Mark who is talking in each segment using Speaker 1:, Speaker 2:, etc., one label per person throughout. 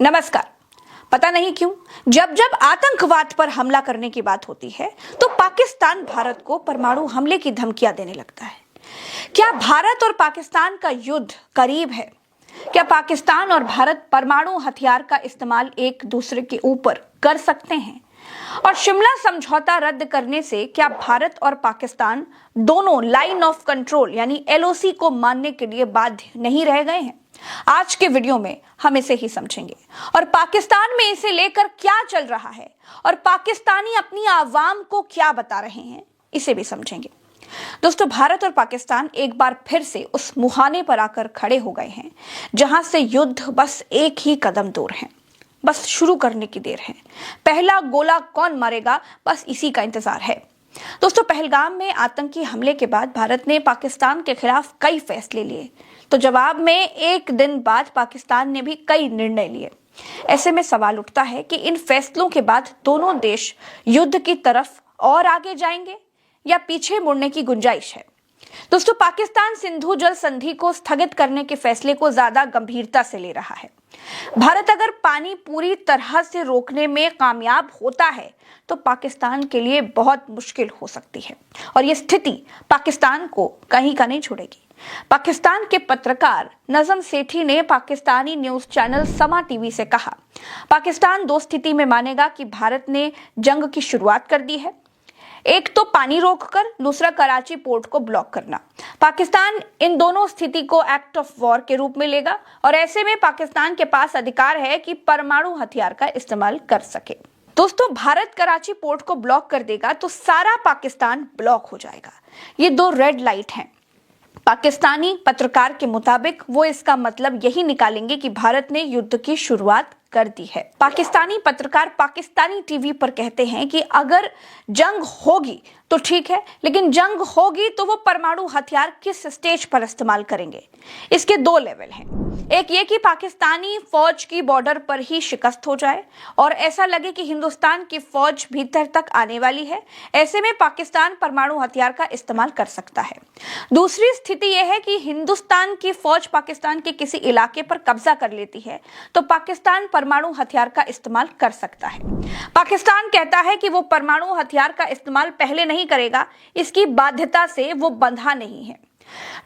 Speaker 1: नमस्कार। पता नहीं क्यों जब जब आतंकवाद पर हमला करने की बात होती है तो पाकिस्तान भारत को परमाणु हमले की धमकियां देने लगता है। क्या भारत और पाकिस्तान का युद्ध करीब है? क्या पाकिस्तान और भारत परमाणु हथियार का इस्तेमाल एक दूसरे के ऊपर कर सकते हैं? और शिमला समझौता रद्द करने से क्या भारत और पाकिस्तान दोनों लाइन ऑफ कंट्रोल यानी एलओसी को मानने के लिए बाध्य नहीं रह गए हैं? आज के वीडियो में हम इसे ही समझेंगे और पाकिस्तान में इसे लेकर क्या चल रहा है और पाकिस्तानी अपनी आवाम को क्या बता रहे हैं इसे भी समझेंगे। दोस्तों, भारत और पाकिस्तान एक बार फिर से उस मुहाने पर आकर खड़े हो गए हैं जहां से युद्ध बस एक ही कदम दूर है, बस शुरू करने की देर है। पहला गोला कौन मारेगा, बस इसी का इंतजार है। दोस्तों, पहलगाम में आतंकी हमले के बाद भारत ने पाकिस्तान के खिलाफ कई फैसले लिए, तो जवाब में एक दिन बाद पाकिस्तान ने भी कई निर्णय लिए। ऐसे में सवाल उठता है कि इन फैसलों के बाद दोनों देश युद्ध की तरफ और आगे जाएंगे या पीछे मुड़ने की गुंजाइश है। दोस्तों, पाकिस्तान सिंधु जल संधि को स्थगित करने के फैसले को ज्यादा गंभीरता से ले रहा है। भारत अगर पानी पूरी तरह से रोकने में कामयाब होता है तो पाकिस्तान के लिए बहुत मुश्किल हो सकती है और यह स्थिति पाकिस्तान को कहीं का नहीं छोड़ेगी। पाकिस्तान के पत्रकार नजम सेठी ने पाकिस्तानी न्यूज चैनल समा टीवी से कहा, पाकिस्तान दो स्थिति में मानेगा कि भारत ने जंग की शुरुआत कर दी है। एक तो पानी रोककर, दूसरा कराची पोर्ट को ब्लॉक करना। पाकिस्तान इन दोनों स्थिति को एक्ट ऑफ वॉर के रूप में लेगा और ऐसे में पाकिस्तान के पास अधिकार है कि परमाणु हथियार का इस्तेमाल कर सके। दोस्तों, भारत कराची पोर्ट को ब्लॉक कर देगा तो सारा पाकिस्तान ब्लॉक हो जाएगा। ये दो रेड लाइट हैं। पाकिस्तानी पत्रकार के मुताबिक वो इसका मतलब यही निकालेंगे कि भारत ने युद्ध की शुरुआत कर दी है। पाकिस्तानी पत्रकार पाकिस्तानी टीवी पर कहते हैं कि अगर जंग होगी तो ठीक है, लेकिन जंग होगी तो वो परमाणु हथियार किस स्टेज पर इस्तेमाल करेंगे। इसके दो लेवल हैं। एक ये कि पाकिस्तानी फौज की बॉर्डर पर ही शिकस्त हो जाए और ऐसा लगे कि हिंदुस्तान की फौज भीतर तक आने वाली है। ऐसे में पाकिस्तान परमाणु हथियार का इस्तेमाल कर सकता है। दूसरी स्थिति यह है कि हिंदुस्तान की फौज पाकिस्तान के किसी इलाके पर कब्जा कर लेती है तो पाकिस्तान परमाणु हथियार का इस्तेमाल कर सकता है। पाकिस्तान कहता है कि वो परमाणु हथियार का इस्तेमाल पहले नहीं करेगा, इसकी बाध्यता से वो बंधा नहीं है।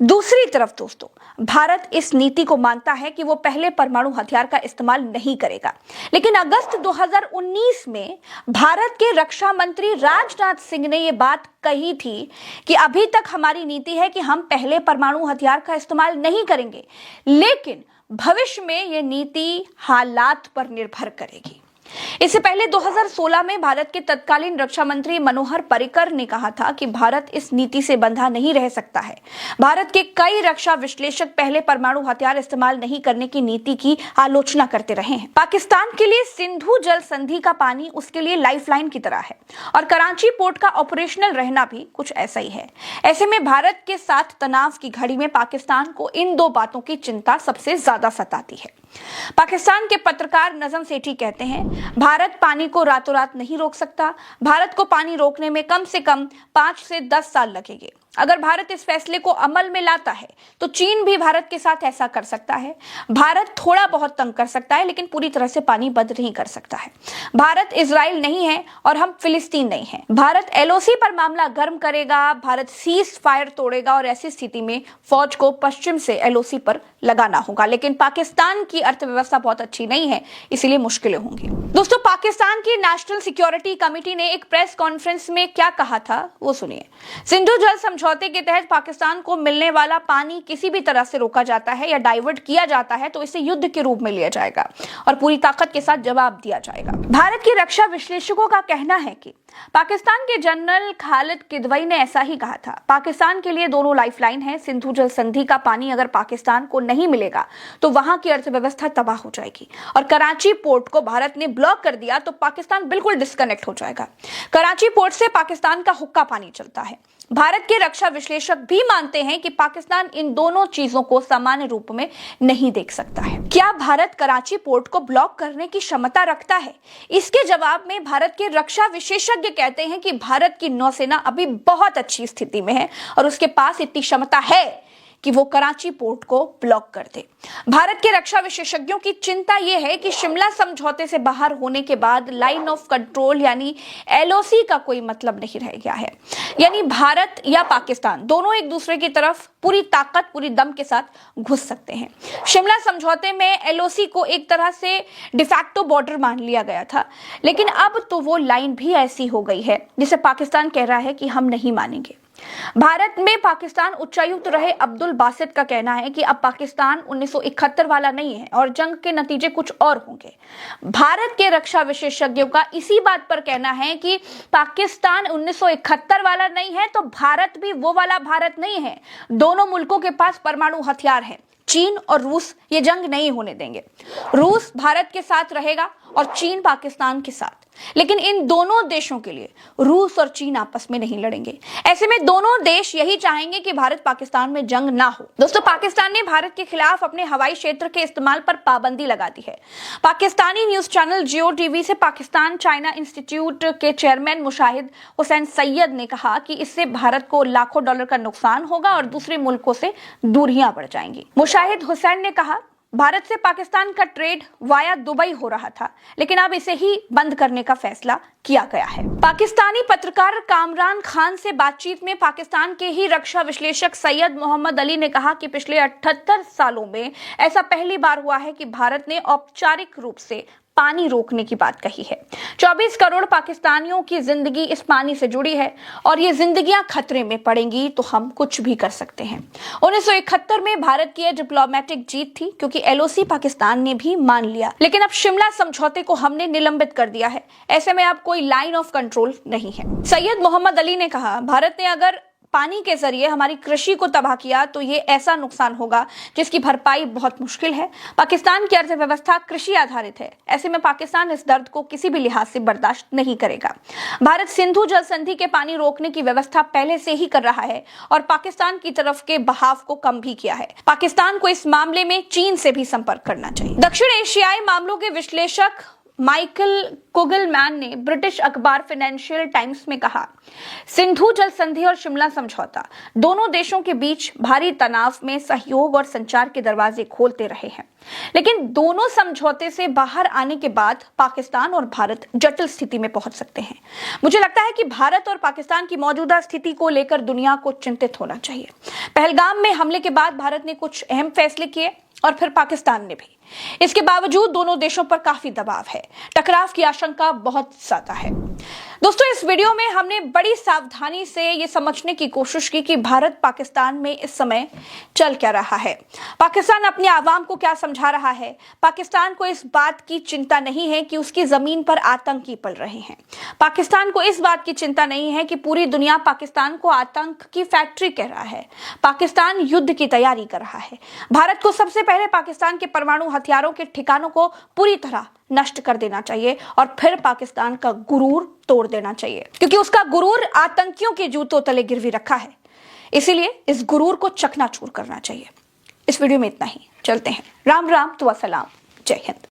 Speaker 1: दूसरी तरफ दोस्तों, भारत इस नीति को मानता है कि वो पहले परमाणु हथियार का इस्तेमाल नहीं करेगा, लेकिन अगस्त 2019 में भारत के रक्षा मंत्री राजनाथ सिंह ने ये बात कही थी कि अभी तक हमारी नीति है कि हम पहले परमाणु हथियार का इस्तेमाल नहीं करेंगे, लेकिन भविष्य में ये नीति हालात पर निर्भर करेगी। इससे पहले 2016 में भारत के तत्कालीन रक्षा मंत्री मनोहर पर्रिकर ने कहा था कि भारत इस नीति से बंधा नहीं रह सकता है। भारत के कई रक्षा विश्लेषक पहले परमाणु हथियार इस्तेमाल नहीं करने की नीति की आलोचना करते रहे हैं। पाकिस्तान के लिए सिंधु जल संधि का पानी उसके लिए लाइफलाइन की तरह है और कराची पोर्ट का ऑपरेशनल रहना भी कुछ ऐसा ही है। ऐसे में भारत के साथ तनाव की घड़ी में पाकिस्तान को इन दो बातों की चिंता सबसे ज्यादा सताती है। पाकिस्तान के पत्रकार नजम सेठी कहते हैं, भारत पानी को रातों रात नहीं रोक सकता। भारत को पानी रोकने में कम से कम 5 से 10 साल लगेंगे। अगर भारत इस फैसले को अमल में लाता है तो चीन भी भारत के साथ ऐसा कर सकता है। भारत थोड़ा बहुत तंग कर सकता है, लेकिन पूरी तरह से पानी बंद नहीं कर सकता है। भारत इजराइल नहीं है और हम फिलिस्तीन नहीं है। भारत एलओसी पर मामला गर्म करेगा, भारत सीज फायर तोड़ेगा और ऐसी स्थिति में फौज को पश्चिम से एलओसी पर लगाना होगा। लेकिन पाकिस्तान की अर्थव्यवस्था बहुत अच्छी नहीं है, इसीलिए मुश्किलें होंगी। दोस्तों, पाकिस्तान की नेशनल सिक्योरिटी कमेटी ने एक प्रेस कॉन्फ्रेंस में क्या कहा था वो सुनिए। सिंधु जल समझौते के तहत पाकिस्तान को मिलने वाला पानी किसी भी तरह से रोका जाता है या डाइवर्ट किया जाता है तो इसे युद्ध के रूप में लिया जाएगा और पूरी ताकत के साथ जवाब दिया जाएगा। भारत के रक्षा विश्लेषकों का कहना है कि पाकिस्तान के जनरल खालिद किदवई ने ऐसा ही कहा था। पाकिस्तान के लिए दोनों लाइफलाइन है। सिंधु जल संधि का पानी अगर पाकिस्तान को नहीं मिलेगा तो वहां की अर्थव्यवस्था तबाह हो जाएगी और कराची पोर्ट को भारत ने ब्लॉक कर दिया तो पाकिस्तान बिल्कुल डिस्कनेक्ट हो जाएगा। कराची पोर्ट से पाकिस्तान का हुक्का पानी चलता है। भारत के रक्षा विश्लेषक भी मानते हैं कि पाकिस्तान इन दोनों चीजों को सामान्य रूप में नहीं देख सकता है। क्या भारत कराची पोर्ट को ब्लॉक करने की क्षमता रखता है? इसके जवाब में भारत के रक्षा विशेषज्ञ कहते हैं कि भारत की नौसेना अभी बहुत अच्छी स्थिति में है और उसके पास इतनी क्षमता है कि वो कराची पोर्ट को ब्लॉक कर दे। भारत के रक्षा विशेषज्ञों की चिंता यह है कि शिमला समझौते से बाहर होने के बाद लाइन ऑफ कंट्रोल यानी LOC का कोई मतलब नहीं रह गया है। यानी भारत या पाकिस्तान दोनों एक दूसरे की तरफ पूरी ताकत पूरी दम के साथ घुस सकते हैं। शिमला समझौते में LOC को एक तरह से डिफैक्टो बॉर्डर मान लिया गया था, लेकिन अब तो वो लाइन भी ऐसी हो गई है जिसे पाकिस्तान कह रहा है कि हम नहीं मानेंगे। भारत में पाकिस्तान उच्चायुक्त रहे अब्दुल बासित का कहना है कि अब पाकिस्तान 1971 वाला नहीं है और जंग के नतीजे कुछ और होंगे। भारत के रक्षा विशेषज्ञों का इसी बात पर कहना है कि पाकिस्तान 1971 वाला नहीं है तो भारत भी वो वाला भारत नहीं है। दोनों मुल्कों के पास परमाणु हथियार है। चीन और रूस ये जंग नहीं होने देंगे। रूस भारत के साथ रहेगा और चीन पाकिस्तान के साथ, लेकिन इन दोनों देशों के लिए रूस और चीन आपस में नहीं लड़ेंगे। ऐसे में दोनों देश यही चाहेंगे कि भारत पाकिस्तान में जंग ना हो। दोस्तों, पाकिस्तान ने भारत के खिलाफ अपने हवाई क्षेत्र के इस्तेमाल पर पाबंदी लगा दी है। पाकिस्तानी न्यूज चैनल जियो टीवी से पाकिस्तान चाइना इंस्टीट्यूट के चेयरमैन मुशाहिद हुसैन सैयद ने कहा कि इससे भारत को लाखों डॉलर का नुकसान होगा और दूसरे मुल्कों से दूरियां बढ़ जाएंगी। मुशाहिद हुसैन ने कहा, भारत से पाकिस्तान का ट्रेड वाया दुबई हो रहा था, लेकिन अब इसे ही बंद करने का फैसला किया गया है। पाकिस्तानी पत्रकार कामरान खान से बातचीत में पाकिस्तान के ही रक्षा विश्लेषक सैयद मोहम्मद अली ने कहा कि पिछले 78 सालों में ऐसा पहली बार हुआ है कि भारत ने औपचारिक रूप से पानी रोकने की बात कही है। 24 करोड़ पाकिस्तानियों की जिंदगी इस पानी से जुड़ी है और ये जिंदगियां खतरे में पड़ेंगी तो हम कुछ भी कर सकते हैं। 1971 में भारत की यह डिप्लोमेटिक जीत थी क्योंकि LOC पाकिस्तान ने भी मान लिया, लेकिन अब शिमला समझौते को हमने निलंबित कर दिया है। ऐसे में अब कोई लाइन ऑफ कंट्रोल नहीं है। सैयद मोहम्मद अली ने कहा, भारत ने अगर पानी के जरिए हमारी कृषि को तबाह किया तो ये ऐसा नुकसान होगा जिसकी भरपाई बहुत मुश्किल है। पाकिस्तान की अर्थव्यवस्था कृषि आधारित है। ऐसे में पाकिस्तान इस दर्द को किसी भी लिहाज से बर्दाश्त नहीं करेगा। भारत सिंधु जल संधि के पानी रोकने की व्यवस्था पहले से ही कर रहा है और पाकिस्तान की तरफ के बहाव को कम भी किया है। पाकिस्तान को इस मामले में चीन से भी संपर्क करना चाहिए। दक्षिण एशियाई मामलों के विश्लेषक माइकल कुगलमैन ने ब्रिटिश अखबार फाइनेंशियल टाइम्स में कहा, सिंधु जल संधि और शिमला समझौता दोनों देशों के बीच भारी तनाव में सहयोग और संचार के दरवाजे खोलते रहे हैं, लेकिन दोनों समझौते से बाहर आने के बाद पाकिस्तान और भारत जटिल स्थिति में पहुंच सकते हैं। मुझे लगता है कि भारत और पाकिस्तान की मौजूदा स्थिति को लेकर दुनिया को चिंतित होना चाहिए। पहलगाम में हमले के बाद भारत ने कुछ अहम फैसले किए और फिर पाकिस्तान ने भी। इसके बावजूद दोनों देशों पर काफी दबाव है। टकराव की आशंका बहुत ज्यादा है। दोस्तों, इस वीडियो में हमने बड़ी सावधानी से ये समझने की कोशिश की कि भारत पाकिस्तान में इस समय चल क्या रहा है। पाकिस्तान अपने आवाम को क्या समझा रहा है। पाकिस्तान को इस बात की चिंता नहीं है कि उसकी जमीन पर आतंकी पल रहे हैं। पाकिस्तान को इस बात की चिंता नहीं है कि पूरी दुनिया पाकिस्तान को आतंक की फैक्ट्री कह रहा है। पाकिस्तान युद्ध की तैयारी कर रहा है। भारत को सबसे पहले पाकिस्तान के परमाणु हथियारों के ठिकानों को पूरी तरह नष्ट कर देना चाहिए और फिर पाकिस्तान का गुरूर तोड़ देना चाहिए, क्योंकि उसका गुरूर आतंकियों के जूतों तले गिरवी रखा है। इसीलिए इस गुरूर को चकनाचूर करना चाहिए। इस वीडियो में इतना ही। चलते हैं। राम राम, दुआ सलाम, जय हिंद।